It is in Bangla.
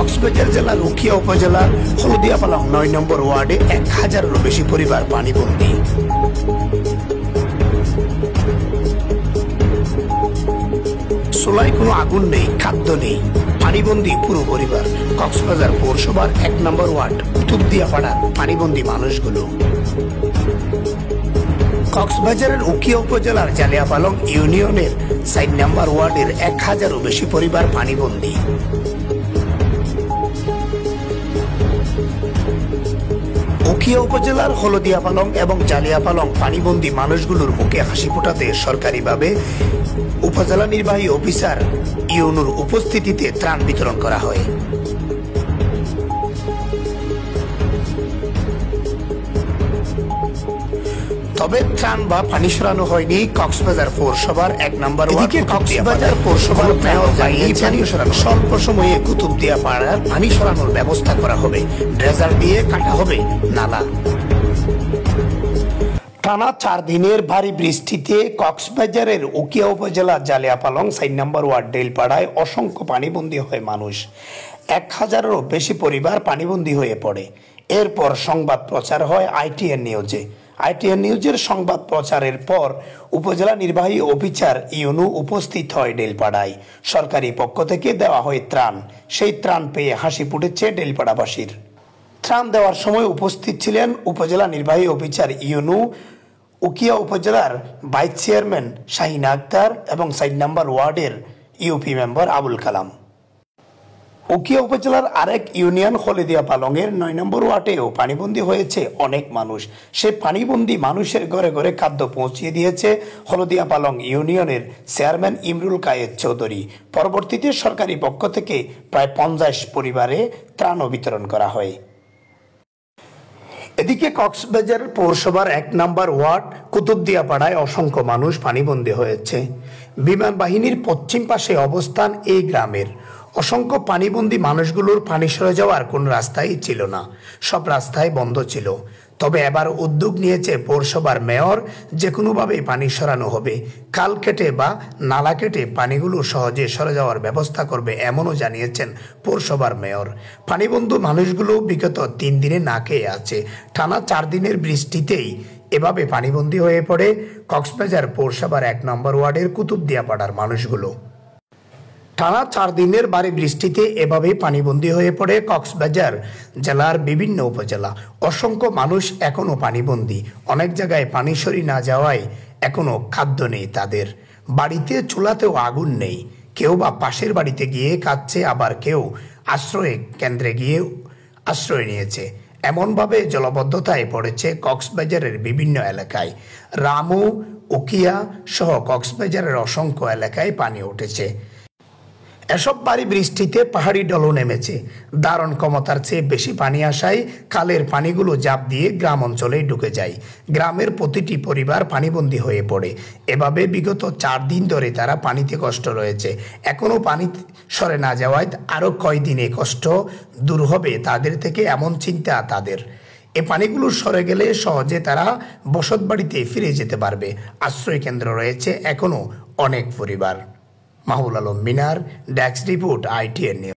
কক্সবাজার জেলার উখিয়া উপজেলার হলদিয়া পালং ৯ নম্বর ওয়ার্ডে ১,০০০-এরও বেশি পরিবার পানিবন্দী। চুলায় কোনো আগুন নেই, খাদ্য নেই, পানিবন্দী পুরো পরিবার। কক্সবাজার পৌরসভার ১ নম্বর ওয়ার্ড কুতুবদিয়া পাড়ার পানিবন্দী মানুষগুলো। কক্সবাজারের উখিয়া উপজেলার জালিয়াপালং ইউনিয়নের ৪ নম্বর ওয়ার্ডের ১,০০০-এরও বেশি পরিবার পানিবন্দী। উখিয়া উপজেলার হলদিয়া পালং এবং জালিয়াপালং পানিবন্দী মানুষগুলোর মুখে হাসি ফোটাতে সরকারিভাবে উপজেলা নির্বাহী অফিসার ইউনুর উপস্থিতিতে ত্রাণ বিতরণ করা হয়। তবে ত্রাণ বা পানি সরানো হয়নি কক্সবাজার পৌরসভার ১ নম্বর ওয়ার্ড। কক্সবাজার পৌরসভার মেয়র জানিয়েছেন স্বল্প সময়ে কুতুবদিয়া পাড়ার পানি সরানোর ব্যবস্থা করা হবে, ড্রেজার দিয়ে কাটা হবে নালা। টানা ৪ দিনের ভারী বৃষ্টিতে কক্সবাজারের উখিয়া উপজেলা জালিয়াপালং ৪ নম্বর ওয়ার্ড ডেলপাড়ায় অসংখ্য পানিবন্দী হয় মানুষ। ১,০০০-এরও বেশি পরিবার পানিবন্দী হয়ে পড়ে। এরপর সংবাদ প্রচার হয় ITN নিউজে। ITN নিউজের সংবাদ প্রচারের পর উপজেলা নির্বাহী অফিসার ইউনু উপস্থিত হয় ডেলপাড়ায়। সরকারি পক্ষ থেকে দেওয়া হয় ত্রাণ। সেই ত্রাণ পেয়ে হাসি ফুটেছে ডেলপাড়াবাসীর। ত্রাণ দেওয়ার সময় উপস্থিত ছিলেন উপজেলা নির্বাহী অফিসার ইউনু, উখিয়া উপজেলার ভাইস চেয়ারম্যান শাহিনা আক্তার এবং ৪ নম্বর ওয়ার্ডের ইউপি মেম্বার আবুল কালাম। উখিয়া উপজেলার আরেক ইউনিয়ন হলদিয়া পালংয়ের ৯ নম্বর ওয়ার্ডেও পানিবন্দী হয়েছে অনেক মানুষ। সে পানিবন্দী মানুষের ঘরে ঘরে খাদ্য পৌঁছিয়ে দিয়েছে হলদিয়া পালং ইউনিয়নের চেয়ারম্যান ইমরুল কায়েদ চৌধুরী। পরবর্তীতে সরকারি পক্ষ থেকে প্রায় ৫০ পরিবারে ত্রাণও বিতরণ করা হয়। এদিকে কক্সবাজার পৌরসভার ১ নম্বর ওয়ার্ড কুতুবদিয়া পাড়ায় অসংখ্য মানুষ পানিবন্দী হয়েছে। বিমান বাহিনীর পশ্চিম পাশে অবস্থান এই গ্রামের। অসংখ্য পানিবন্দী মানুষগুলোর পানি সরে যাওয়ার কোন রাস্তাই ছিল না, সব রাস্তায় বন্ধ ছিল। তবে এবার উদ্যোগ নিয়েছে পৌরসভার মেয়র, যে কোনোভাবে পানি সরানো হবে। খাল কেটে বা নালা কেটে পানিগুলো সহজে সরে যাওয়ার ব্যবস্থা করবে, এমনও জানিয়েছেন পৌরসভার মেয়র। পানিবন্দী মানুষগুলো বিগত ৩ দিনে না খেয়ে আছে। টানা ৪ দিনের বৃষ্টিতেই এভাবে পানিবন্দী হয়ে পড়ে কক্সবাজার পৌরসভার ১ নম্বর ওয়ার্ডের কুতুবদিয়া পাড়ার মানুষগুলো। টানা ৪ দিনের ভারী বৃষ্টিতে এভাবেই পানিবন্দী হয়ে পড়ে কক্সবাজার জেলার বিভিন্ন উপজেলা। অসংখ্য মানুষ এখনও পানিবন্দী। অনেক জায়গায় পানি সরি না যাওয়ায় এখনও খাদ্য নেই তাদের। বাড়িতে চুলাতেও আগুন নেই। কেউ বা পাশের বাড়িতে গিয়ে কাঁদছে, আবার কেউ আশ্রয় কেন্দ্রে গিয়ে আশ্রয় নিয়েছে। এমনভাবে জলাবদ্ধতায় পড়েছে কক্সবাজারের বিভিন্ন এলাকায়। রামু, উখিয়া সহ কক্সবাজারের অসংখ্য এলাকায় পানি উঠেছে। এসব ভারী বৃষ্টিতে পাহাড়ি ঢলও নেমেছে। ধারণ ক্ষমতার চেয়ে বেশি পানি আসায় খালের পানিগুলো জাপ দিয়ে গ্রাম অঞ্চলে ঢুকে যায়। গ্রামের প্রতিটি পরিবার পানিবন্দী হয়ে পড়ে। এভাবে বিগত ৪ দিন ধরে তারা পানিতে কষ্ট রয়েছে। এখনও পানি সরে না যাওয়ায় আরও কয়দিনে কষ্ট দূর হবে তাদের থেকে, এমন চিন্তা তাদের। এ পানিগুলো সরে গেলে সহজে তারা বসত বাড়িতে ফিরে যেতে পারবে। আশ্রয় কেন্দ্র রয়েছে এখনও অনেক পরিবার। মাহবুল আলম মিনার, ডেস্ক রিপোর্ট, ITN নিউজ।